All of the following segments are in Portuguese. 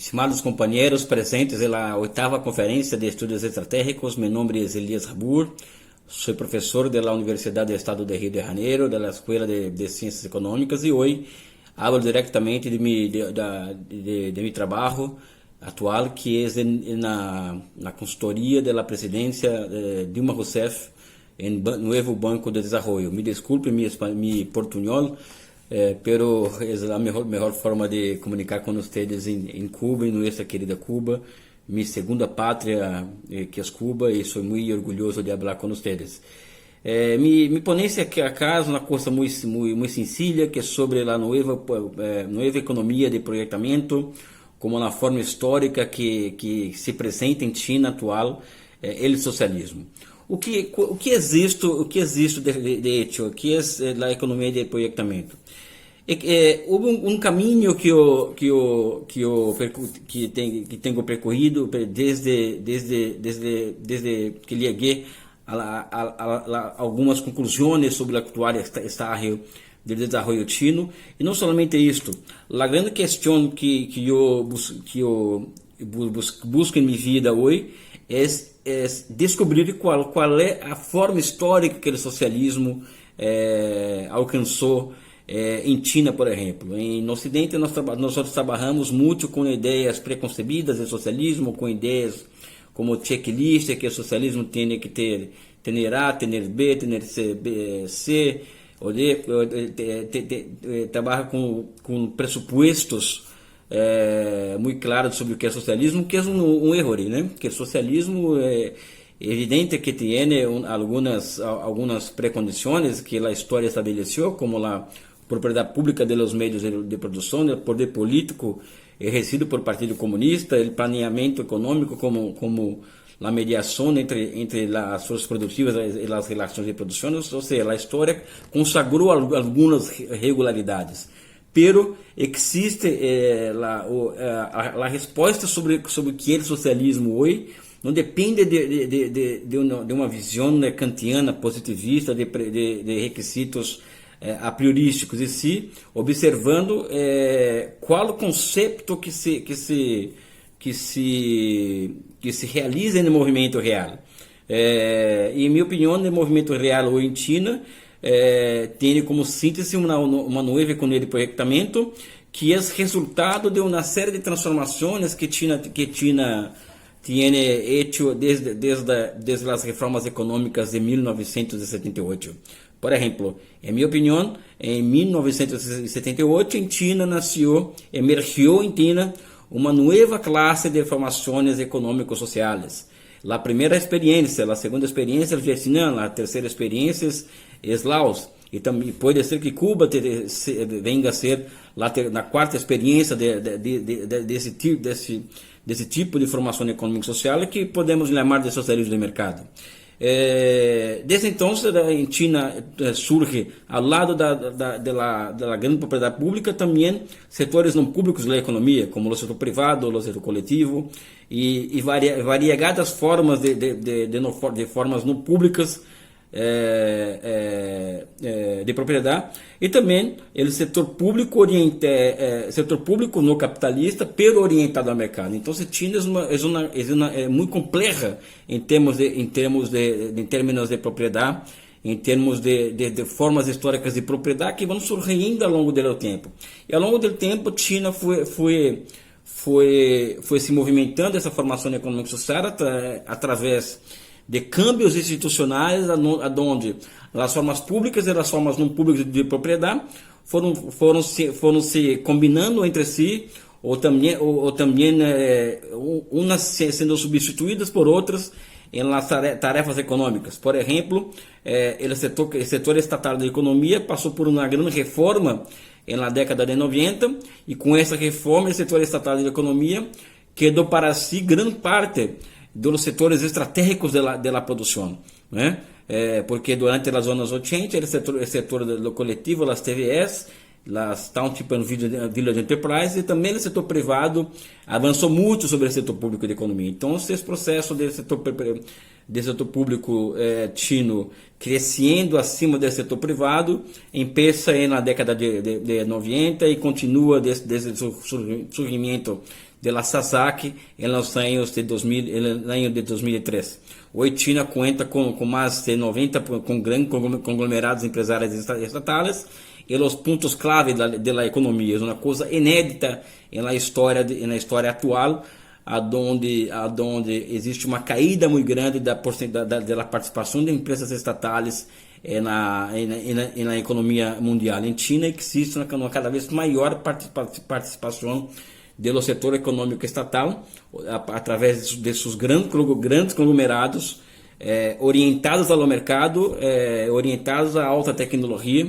Estimados companheiros presentes na oitava Conferência de Estudos Estratégicos, meu nome é Elias Rabur, sou professor da Universidade do Estado de Rio de Janeiro, da Escola de Ciências Econômicas, e hoje hablo diretamente de meu trabalho atual, que é na consultoria da presidência Dilma Rousseff em Novo Banco de Desenvolvimento. Me desculpe mi portunhol, pero é a melhor forma de comunicar com vocês em Cuba, em nossa querida Cuba, minha segunda pátria, que é Cuba, e sou muito orgulhoso de falar com vocês. Mi ponencia aqui acaso uma coisa muito sencilla, que é sobre a nova economia de projetamento, como uma forma histórica que se presenta em China atual, o socialismo. O que existe de hecho, o que é a economia de projetamento? Houve caminho que tenho percorrido desde que cheguei a algumas conclusões sobre o atual estágio do desenvolvimento chino, e não somente isto. A grande questão que eu busco em minha vida hoje é descobrir qual é a forma histórica que o socialismo alcançou em China, por exemplo. No Ocidente, nós trabalhamos muito com ideias preconcebidas de socialismo, com ideias como checklist, que o socialismo tem que ter A, ter B, ter C, ou D, trabalha com pressupostos muito claros sobre o que é socialismo, que é um erro, né? Que o socialismo é evidente que tem algumas precondições que a história estabeleceu, como a propriedade pública dos meios de produção, o poder político exercido por Partido Comunista, o planeamento econômico como a mediação entre as forças produtivas e as relações de produção, ou seja, a história consagrou algumas regularidades. Pero existe a resposta sobre o que é o socialismo hoje, não depende de uma visão kantiana positivista de requisitos a priorísticos, e sim observando qual o conceito que se realiza no movimento real. Em minha opinião, no movimento real hoje em China, tem como síntese uma nova economia de projetamento, que é resultado de uma série de transformações que China tem hecho desde as reformas econômicas de 1978. Por exemplo, em minha opinião, em 1978 em China emergiu em China uma nova classe de formações econômico-sociais. A primeira experiência, a segunda experiência é o Vietnã, a terceira experiência é Laos, e também pode ser que Cuba venha a ser na quarta experiência desse tipo de formação econômico-social, que podemos chamar de socialismo de mercado. Desde então, em China surge, ao lado da grande propriedade pública, também setores não públicos da economia, como o setor privado, o setor coletivo, e variegadas formas de formas não públicas de propriedade, e também o setor público não capitalista, pero orientado ao mercado. Então, China é muito complexa em termos de propriedade, em termos de formas históricas de propriedade que vão surgindo ao longo do tempo. E ao longo do tempo, China foi se movimentando essa formação econômica social através de câmbios institucionais, onde as formas públicas e as formas não públicas de propriedade foram se combinando entre si, ou também umas sendo substituídas por outras em las tarefas econômicas. Por exemplo, o setor estatal da economia passou por uma grande reforma na década de 90, e com essa reforma, o setor estatal da economia quedou para si grande parte dos setores estratégicos da produção, né? Porque durante as anos 80, o setor do coletivo, as TVS, as Township and Village Enterprise, e também o setor privado avançou muito sobre o setor público de economia. Então, esse processo do setor público chino crescendo acima do setor privado, começa na década de 90 e continua desde o surgimento da Sasaki nos anos de 2003. Hoje China conta com mais de 90 com grandes conglomerados empresários estatais e os pontos clave da economia. É uma coisa inédita na história atual, onde existe uma caída muito grande da participação de empresas estatais na economia mundial. Em China existe uma cada vez maior participação do setor econômico estatal através desses grandes conglomerados orientados ao mercado, orientados à alta tecnologia,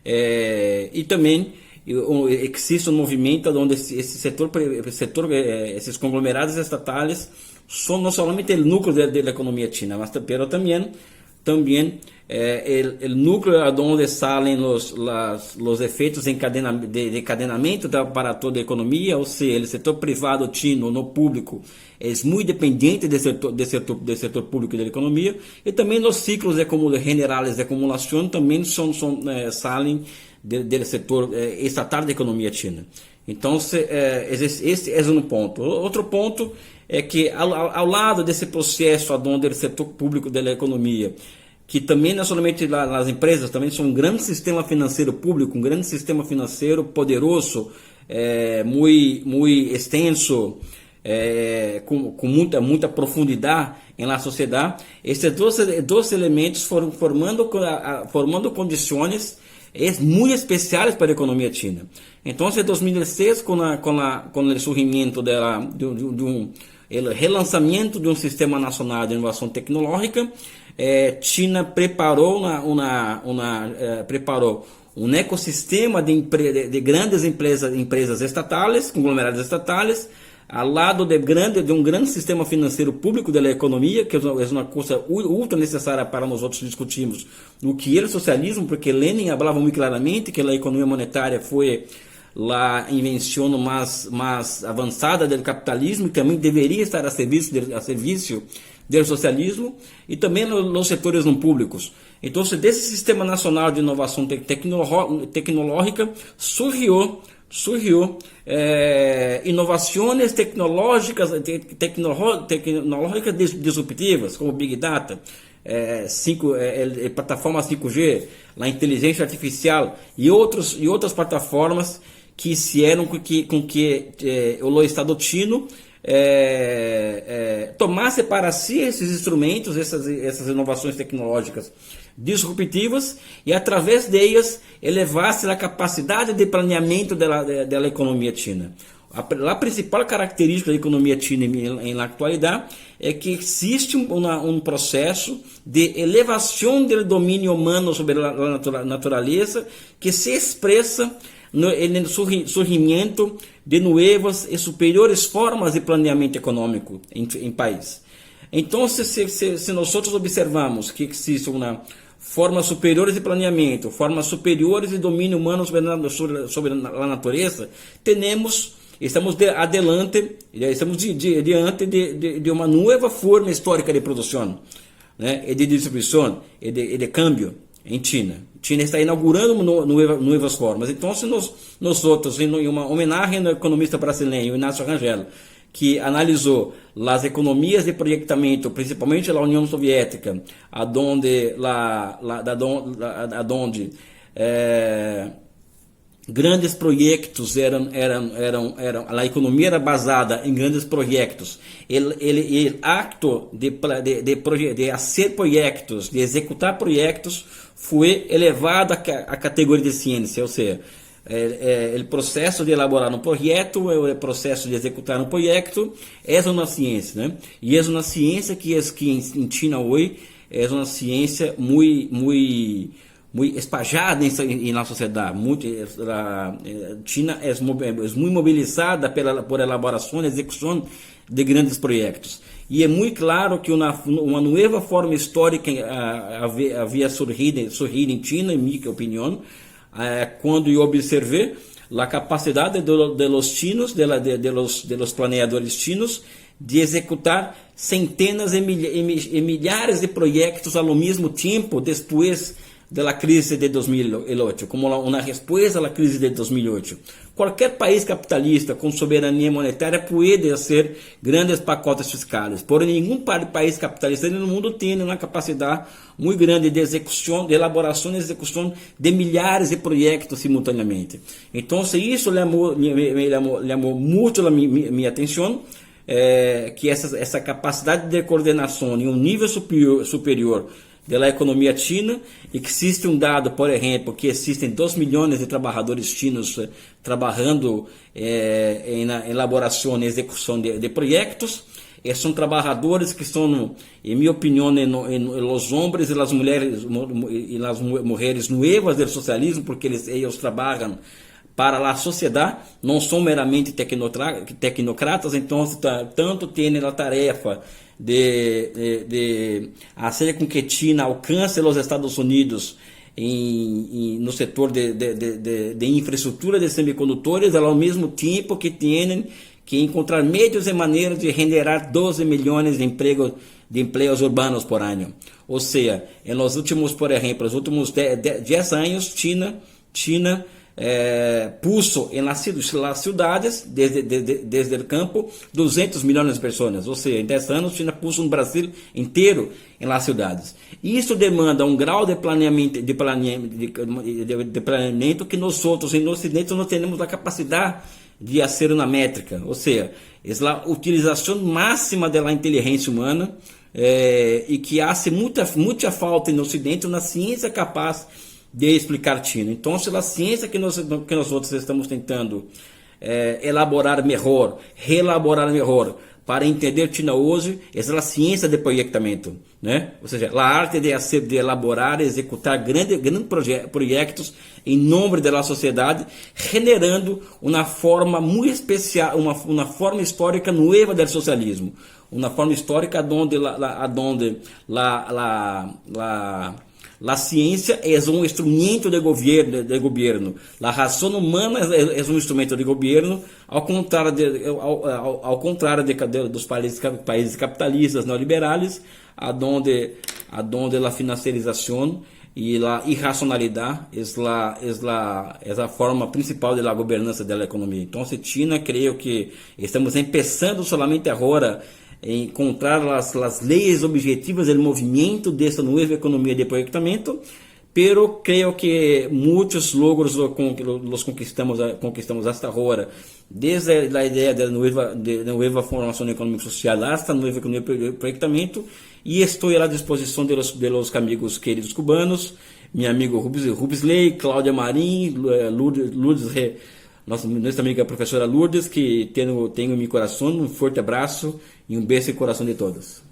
e também existe um movimento onde esses conglomerados estatais são não somente o núcleo da economia china, mas também o núcleo onde saem os efeitos de encadenamento para toda a economia, ou seja, o setor privado chino no público é muito dependente do setor público da economia, e também os ciclos generais de acumulação também saem do setor estatal da economia china. Então, esse é um ponto. Outro ponto é que, ao lado desse processo onde o setor público da economia, que também não somente as empresas, também são um grande sistema financeiro público, um grande sistema financeiro poderoso, muito extenso, com muita profundidade na sociedade. Esses dois elementos foram formando condições muito especiais para a economia china. Então, em 2006, com o surgimento o relançamento de um sistema nacional de inovação tecnológica, China preparou um ecossistema de grandes empresas estatais, conglomerados estatais, ao lado de um grande sistema financeiro público da economia, que é uma coisa ultra necessária para nós outros discutirmos o que é o socialismo, porque Lenin falava muito claramente que a economia monetária foi a invenção mais avançada do capitalismo, e também deveria estar a serviço do socialismo, e também nos setores não públicos. Então, desse sistema nacional de inovação tecnológica surgiu inovações tecnológicas disruptivas, como Big Data, plataformas 5G, a inteligência artificial e outras plataformas que fizeram com que o Estado chino tomasse para si esses instrumentos, essas inovações tecnológicas disruptivas, e através delas elevasse a capacidade de planeamento da economia china. A principal característica da economia china na atualidade é que existe um processo de elevação do domínio humano sobre a natureza, que se expressa no surgimento de novas e superiores formas de planeamento econômico em país. Então, se nós observamos que existe uma formas superiores de planeamento, formas superiores de domínio humano sobre a natureza, estamos diante de uma nova forma histórica de produção, né, e de distribuição e de câmbio em China. China está inaugurando novas formas. Então, se nós outros, em uma homenagem ao economista brasileiro Inácio Rangel, que analisou as economias de projetamento, principalmente na União Soviética, aonde grandes projetos a economia era basada em grandes projetos. O acto de fazer projetos, de executar projetos, foi elevado à categoria de ciência, ou seja, o processo de elaborar um projeto, o processo de executar um projeto é uma ciência, né? E é uma ciência que em China hoje é uma ciência muito espalhada na sociedade. China é muito mobilizada por elaboração e execução de grandes projetos. E é muito claro que uma nova forma histórica havia surgido em China, em minha opinião, quando eu observei a capacidade de los chinos, de los planeadores chinos, de executar centenas e milhares de proyectos al mismo tiempo después de la crisis de 2008, como una respuesta a la crisis de 2008. Cualquier país capitalista con soberanía monetaria puede hacer grandes pacotes fiscales, por ningún país capitalista no mundo tiene una capacidad muy grande de ejecución, de elaboración y ejecución de milhares de proyectos simultáneamente. Entonces eso me llamó mucho mi atención, que essa capacidade de coordenação em um nível superior da economia china. Existe dado, por exemplo, que existem 2 milhões de trabalhadores chinos trabalhando em elaboração e execução de projetos. São trabalhadores que são, em minha opinião, os homens e as mulheres nuevas do socialismo, porque eles trabalham para a sociedade, não são meramente tecnocratas. Então tanto têm a tarefa de fazer com que China alcance os Estados Unidos no setor de infraestrutura de semicondutores, ao mesmo tempo que têm que encontrar meios e maneiras de generar 12 milhões de empregos urbanos por ano. Ou seja, nos últimos, por exemplo, os últimos 10 anos, China puso en las ciudades, desde el campo, 200 millones de personas. Ou seja, em 10 anos, China puso um Brasil inteiro em las ciudades. Isso demanda um grau de planeamento que nós outros, no Ocidente, não temos a capacidade de fazer uma métrica. Ou seja, é a utilização máxima da inteligência humana, e que hace muita falta no Ocidente uma ciência capaz de explicar China. Então, a ciência que nós outros estamos tentando elaborar melhor, reelaborar melhor, para entender China hoje, é a ciência de projetamento, né? Ou seja, a arte de elaborar e executar grandes projetos em nome da sociedade, generando uma forma muito especial, uma forma histórica nova do socialismo, uma forma histórica onde a ciência é um instrumento de governo. A razão humana é um instrumento de governo, ao contrário dos países capitalistas neoliberais, onde a financiarização e a irracionalidade é a forma principal da governança da economia. Então, China, creio que estamos começando somente agora encontrar as leis objetivas do movimento dessa nova economia de projetamento, pero creio que muitos logros los conquistamos hasta agora, desde a ideia da nova formação econômica social hasta a nova economia de projetamento, e estou à disposição de los amigos queridos cubanos, meu amigo Rubens Ley, Cláudia Marim, Lourdes, nossa amiga professora Lourdes, que tenho em meu coração um forte abraço e um beijo no coração de todos.